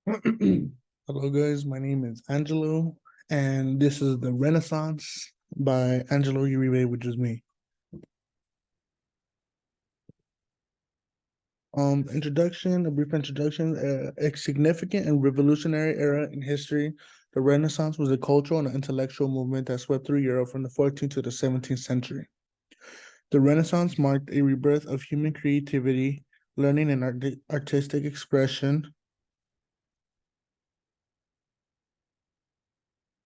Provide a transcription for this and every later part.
Hello, guys. My name is Angelo, and this is The Renaissance by Angelo Uribe, which is me. Introduction, a brief introduction. A significant and revolutionary era in history. The Renaissance was a cultural and intellectual movement that swept through Europe from the 14th to the 17th century. The Renaissance marked a rebirth of human creativity, learning, and artistic expression.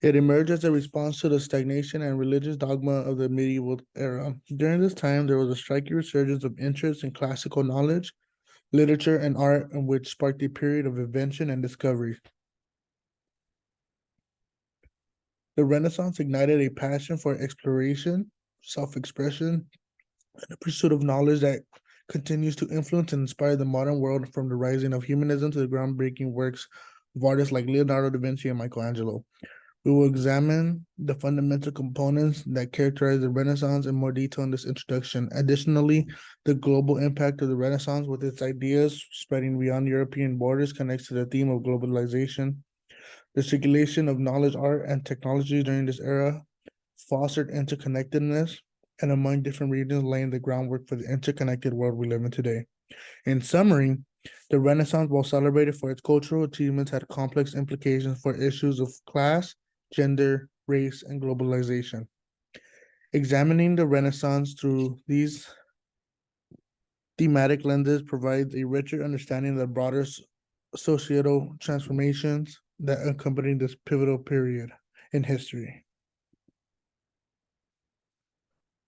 It emerged as a response to the stagnation and religious dogma of the medieval era. During this time, there was a striking resurgence of interest in classical knowledge, literature, and art, which sparked a period of invention and discovery. The Renaissance ignited a passion for exploration, self expression, and the pursuit of knowledge that continues to influence and inspire the modern world, from the rising of humanism to the groundbreaking works of artists like Leonardo da Vinci and Michelangelo. We will examine the fundamental components that characterize the Renaissance in more detail in this introduction. Additionally, the global impact of the Renaissance with its ideas spreading beyond European borders connects to the theme of globalization. The circulation of knowledge, art, and technology during this era fostered interconnectedness and among different regions, laying the groundwork for the interconnected world we live in today. In summary, the Renaissance, while celebrated for its cultural achievements, had complex implications for issues of class, gender, race, and globalization. Examining the Renaissance through these thematic lenses provides a richer understanding of the broader societal transformations that accompanied this pivotal period in history.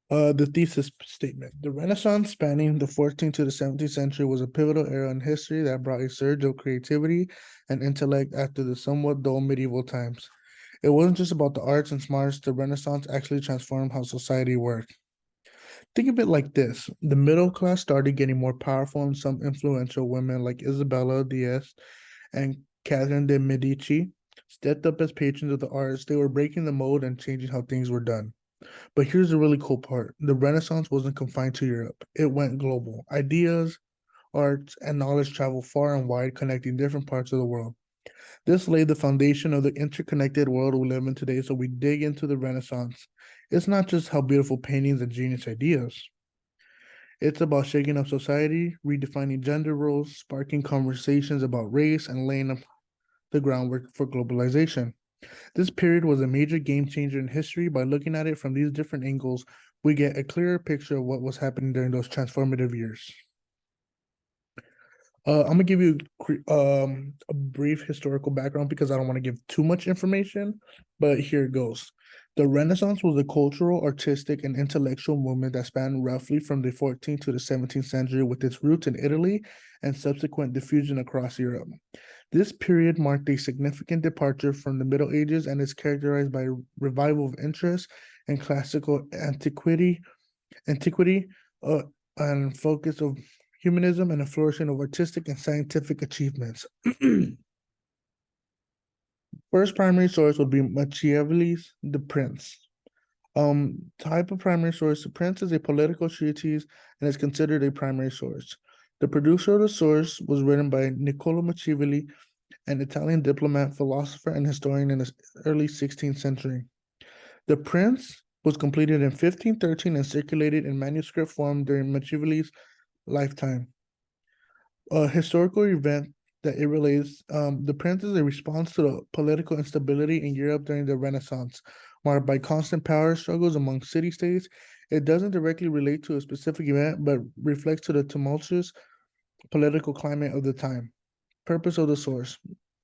The thesis statement. The Renaissance, spanning the 14th to the 17th century, was a pivotal era in history that brought a surge of creativity and intellect after the somewhat dull medieval times. It wasn't just about the arts and smarts, the Renaissance actually transformed how society worked. Think of it like this: the middle class started getting more powerful, and some influential women like Isabella d'Este and Catherine de' Medici stepped up as patrons of the arts. They were breaking the mold and changing how things were done. But here's the really cool part: the Renaissance wasn't confined to Europe, it went global. Ideas, arts, and knowledge traveled far and wide, connecting different parts of the world. This laid the foundation of the interconnected world we live in today. So we dig into the Renaissance. It's not just how beautiful paintings and genius ideas. It's about shaking up society, redefining gender roles, sparking conversations about race, and laying up the groundwork for globalization. This period was a major game changer in history. By looking at it from these different angles, we get a clearer picture of what was happening during those transformative years. I'm gonna give you a brief historical background because I don't want to give too much information, but here it goes. The Renaissance was a cultural, artistic, and intellectual movement that spanned roughly from the 14th to the 17th century, with its roots in Italy and subsequent diffusion across Europe. This period marked a significant departure from the Middle Ages and is characterized by a revival of interest in classical antiquity, uh, and focus of humanism and a flourishing of artistic and scientific achievements. First primary source would be Machiavelli's The Prince. Type of primary source: The Prince is a political treatise and is considered a primary source. The producer of the source was written by Niccolo Machiavelli, an Italian diplomat, philosopher, and historian in the early 16th century. The Prince was completed in 1513 and circulated in manuscript form during Machiavelli's lifetime. A historical event that it relates. The Prince is a response to the political instability in Europe during the Renaissance, marked by constant power struggles among city states. It doesn't directly relate to a specific event, but reflects to the tumultuous political climate of the time. Purpose of the source.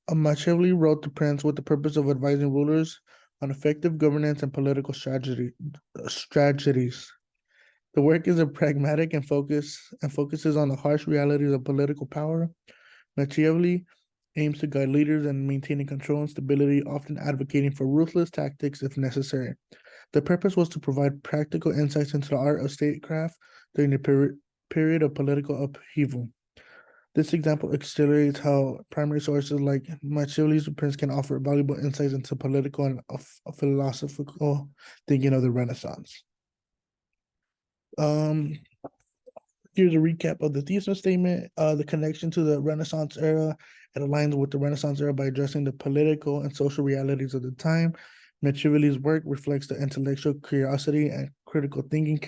Machiavelli wrote The Prince with the purpose of advising rulers on effective governance and political strategies. The work is a pragmatic and focuses on the harsh realities of political power. Machiavelli aims to guide leaders in maintaining control and stability, often advocating for ruthless tactics if necessary. The purpose was to provide practical insights into the art of statecraft during the period of political upheaval. This example illustrates how primary sources like Machiavelli's Prince can offer valuable insights into political and philosophical thinking of the Renaissance. Um, Here's a recap of the thesis statement. The connection to the Renaissance era. It aligns with the Renaissance era by addressing the political and social realities of the time. Machiavelli's work reflects the intellectual curiosity and critical thinking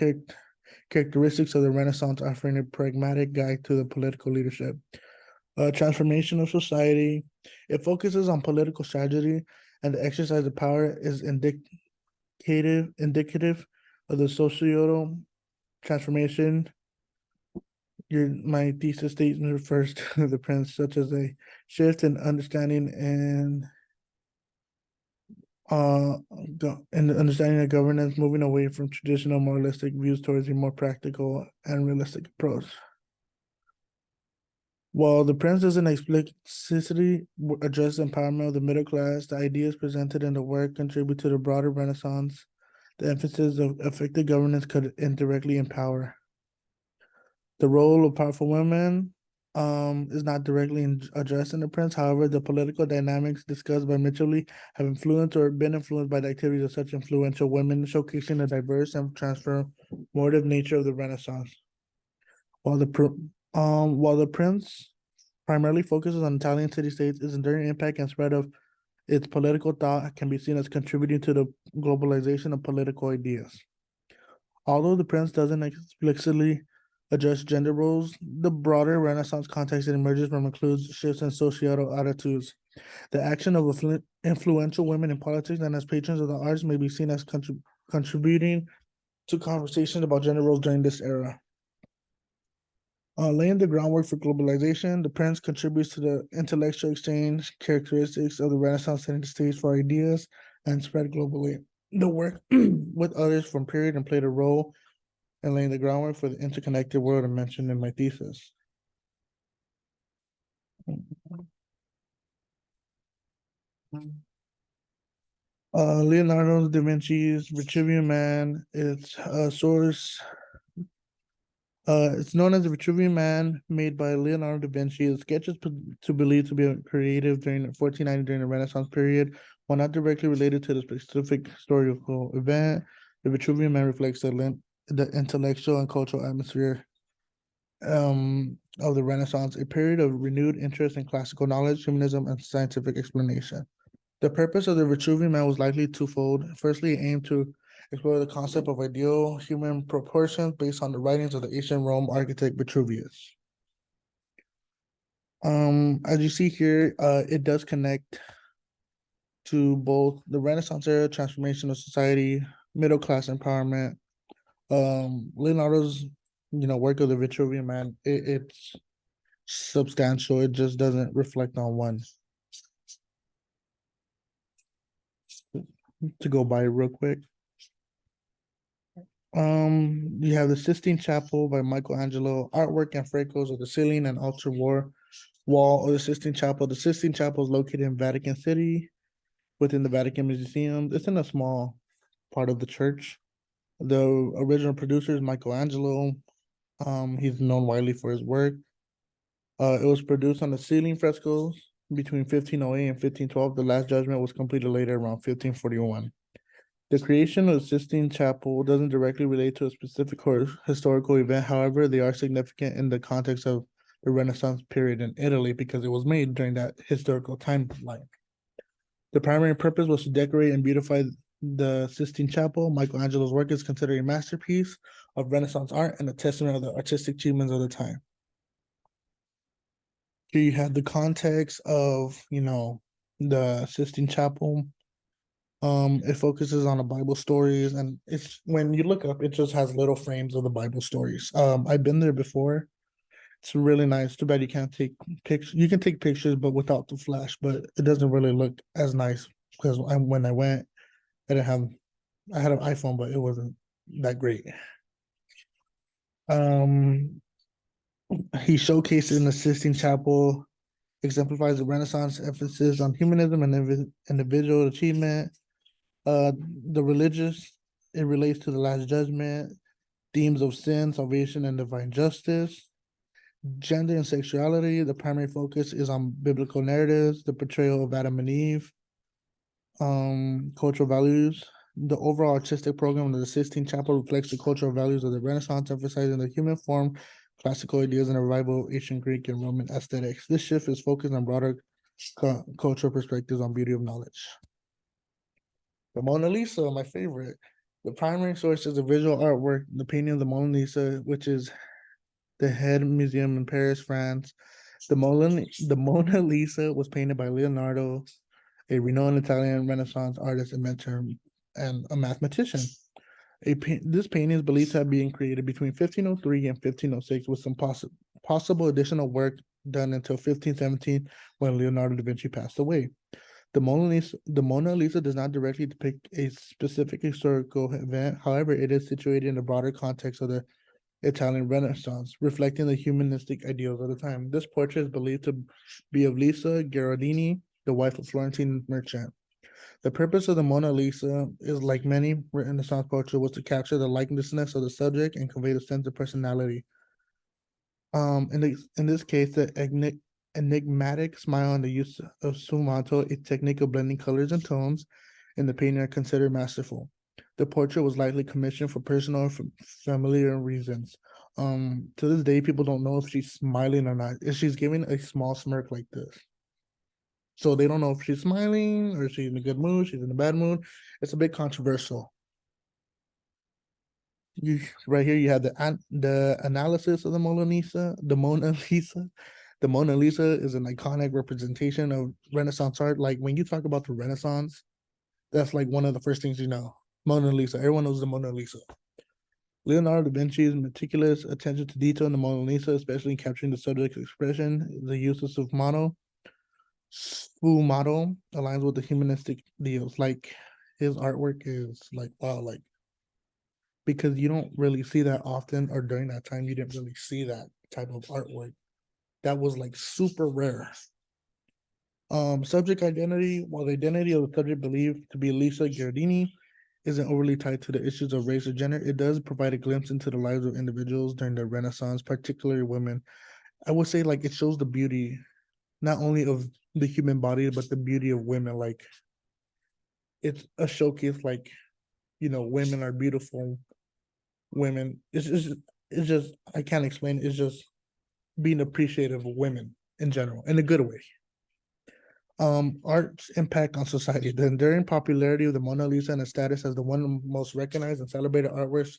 characteristics of the Renaissance, offering a pragmatic guide to the political leadership. Transformation of society. It focuses on political strategy, and the exercise of power is indicative of the societal transformation. My thesis statement refers to the prince such as a shift in understanding and the understanding of governance, moving away from traditional moralistic views towards a more practical and realistic approach. While the prince doesn't explicitly address the empowerment of the middle class, the ideas presented in the work contribute to the broader Renaissance. The emphasis of effective governance could indirectly empower. The role of powerful women is not directly addressed in the prince. However, the political dynamics discussed by Mitchell have influenced or been influenced by the activities of such influential women, showcasing the diverse and transformative nature of the Renaissance. While the prince primarily focuses on Italian city-states, its enduring impact and spread of its political thought can be seen as contributing to the globalization of political ideas. Although the prince doesn't explicitly address gender roles, the broader Renaissance context it emerges from includes shifts in societal attitudes. The action of influential women in politics and as patrons of the arts may be seen as contributing to conversations about gender roles during this era. Laying the groundwork for globalization, the prince contributes to the intellectual exchange characteristics of the Renaissance, setting the stage for ideas and spread globally. The work with others from period and played a role in laying the groundwork for the interconnected world I mentioned in my thesis. Leonardo da Vinci's Vitruvian Man. It's a source. It's known as the Vitruvian Man, made by Leonardo da Vinci. The sketch is to believed to be creative during 1490 during the Renaissance period, while not directly related to the specific historical event. The Vitruvian Man reflects the intellectual and cultural atmosphere of the Renaissance, a period of renewed interest in classical knowledge, humanism, and scientific explanation. The purpose of the Vitruvian Man was likely twofold. Firstly, it aimed to explore the concept of ideal human proportions based on the writings of the ancient Rome architect Vitruvius. As you see here, it does connect to both the Renaissance era, transformation of society, middle class empowerment. Leonardo's, work of the Vitruvian Man, it's substantial. It just doesn't reflect on one. To go by real quick. You have the Sistine Chapel by Michelangelo, artwork and frescoes of the ceiling and altar wall of the Sistine Chapel. The Sistine Chapel is located in Vatican City, within the Vatican Museum. It's in a small part of the church. The original producer is Michelangelo. He's known widely for his work. It was produced on the ceiling frescoes between 1508 and 1512. The Last Judgment was completed later around 1541. The creation of the Sistine Chapel doesn't directly relate to a specific historical event. However, they are significant in the context of the Renaissance period in Italy because it was made during that historical timeline. The primary purpose was to decorate and beautify the Sistine Chapel. Michelangelo's work is considered a masterpiece of Renaissance art and a testament of the artistic achievements of the time. Here you have the context of, the Sistine Chapel. It focuses on the Bible stories, and it's when you look up, it just has little frames of the Bible stories. I've been there before. It's really nice. Too bad you can't take pictures. You can take pictures, but without the flash. But it doesn't really look as nice because when I went, I had an iPhone, but it wasn't that great. He showcased in the Sistine Chapel, exemplifies the Renaissance emphasis on humanism and individual achievement. The religious, it relates to the Last Judgment, themes of sin, salvation, and divine justice. Gender and sexuality, the primary focus is on biblical narratives, the portrayal of Adam and Eve. Cultural values, the overall artistic program of the Sistine Chapel reflects the cultural values of the Renaissance, emphasizing the human form classical ideas and a revival of ancient Greek and Roman aesthetics. This shift is focused on broader cultural perspectives on beauty of knowledge. The Mona Lisa, my favorite. The primary source is a visual artwork, the painting of the Mona Lisa, which is the Head Museum in Paris, France. The Mona Lisa was painted by Leonardo, a renowned Italian Renaissance artist and mentor and a mathematician. This painting is believed to have been created between 1503 and 1506 with some possible additional work done until 1517 when Leonardo da Vinci passed away. The Mona Lisa does not directly depict a specific historical event. However, it is situated in the broader context of the Italian Renaissance, reflecting the humanistic ideals of the time. This portrait is believed to be of Lisa Gherardini, the wife of Florentine merchant. The purpose of the Mona Lisa is, like many Renaissance portraits, was to capture the likenessness of the subject and convey the sense of personality. In this case, the enigmatic smile and the use of sfumato, a technique of blending colors and tones, in the painting are considered masterful. The portrait was likely commissioned for personal or familiar reasons. To this day, people don't know if she's smiling or not. If she's giving a small smirk like this. So they don't know if she's smiling or she's in a good mood, she's in a bad mood. It's a bit controversial. Right here you have the analysis of the Mona Lisa. The Mona Lisa. The Mona Lisa is an iconic representation of Renaissance art. Like when you talk about the Renaissance, that's like one of the first things you know. Mona Lisa. Everyone knows the Mona Lisa. Leonardo da Vinci's meticulous attention to detail in the Mona Lisa, especially in capturing the subject's expression, the use of sfumato aligns with the humanistic deals. Like his artwork is like wow, like because you don't really see that often, or during that time you didn't really see that type of artwork. That was like super rare. Subject identity. While the identity of the subject believed to be Lisa Gherardini isn't overly tied to the issues of race or gender, it does provide a glimpse into the lives of individuals during the Renaissance, particularly women. I would say like it shows the beauty, not only of the human body, but the beauty of women. Like it's a showcase, like women are beautiful. Women, it's just I can't explain it. It's just being appreciative of women in general, in a good way. Art's impact on society. The enduring popularity of the Mona Lisa and its status as the one of the most recognized and celebrated artworks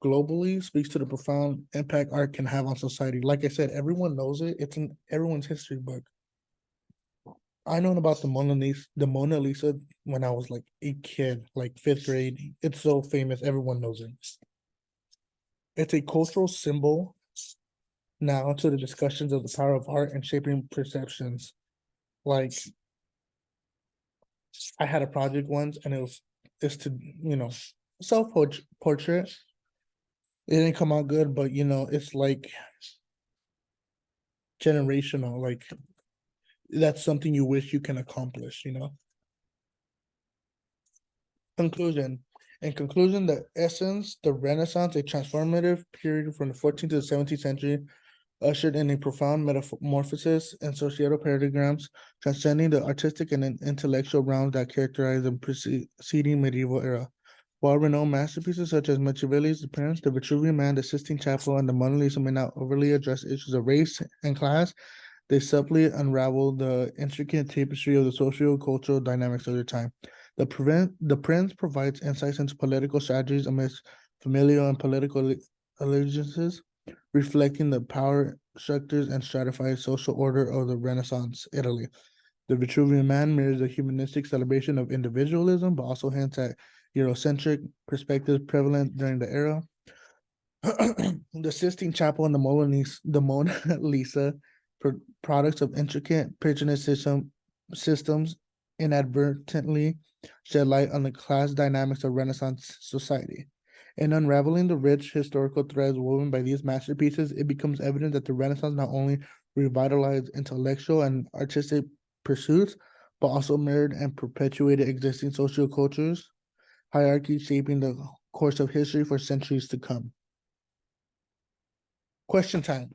globally speaks to the profound impact art can have on society. Like I said, everyone knows it. It's in everyone's history book. I known about the Mona Lisa when I was like a kid, like fifth grade. It's so famous. Everyone knows it. It's a cultural symbol now to the discussions of the power of art and shaping perceptions. Like I had a project once and it's to, self portrait. It didn't come out good, but it's like generational. Like that's something you wish you can accomplish. Conclusion. In conclusion, the Renaissance, a transformative period from the 14th to the 17th century, ushered in a profound metamorphosis in societal paradigms, transcending the artistic and intellectual realms that characterized the preceding medieval era. While renowned masterpieces such as Machiavelli's The Prince, The Vitruvian Man, The Sistine Chapel, and the Mona Lisa may not overly address issues of race and class, they subtly unravel the intricate tapestry of the socio-cultural dynamics of their time. The Prince provides insights into political strategies amidst familial and political allegiances, reflecting the power structures and stratified social order of the Renaissance Italy. The Vitruvian Man mirrors a humanistic celebration of individualism, but also hints at Eurocentric perspectives prevalent during the era. The Sistine Chapel and the Mona Lisa, products of intricate patronage systems, inadvertently shed light on the class dynamics of Renaissance society. In unraveling the rich historical threads woven by these masterpieces, it becomes evident that the Renaissance not only revitalized intellectual and artistic pursuits, but also mirrored and perpetuated existing social cultures, hierarchies shaping the course of history for centuries to come. Question time.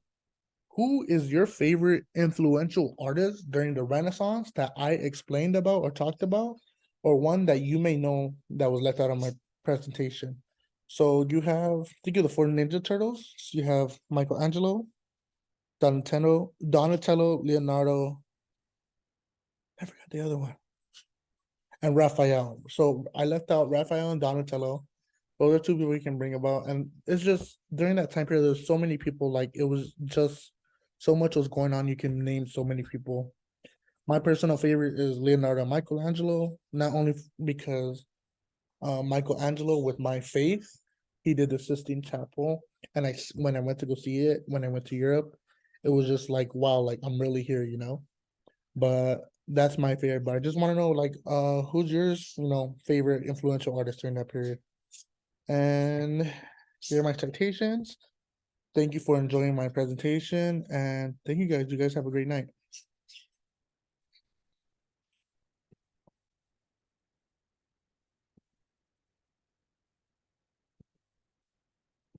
Who is your favorite influential artist during the Renaissance that I explained about or talked about, or one that you may know that was left out of my presentation? So you have, think of the four Ninja Turtles. You have Michelangelo, Donatello, Leonardo. I forgot the other one. And Raphael. So I left out Raphael and Donatello. Those are two people we can bring about. And it's just during that time period, there's so many people, like it was just so much was going on. You can name so many people. My personal favorite is Leonardo and Michelangelo, not only because Michelangelo with my faith, he did the Sistine Chapel. And when I went to go see it, when I went to Europe, it was just like, wow, like I'm really here, you know? But that's my favorite. But I just want to know, like, who's yours, favorite influential artist during that period? And here are my citations. Thank you for enjoying my presentation, and thank you guys. You guys have a great night.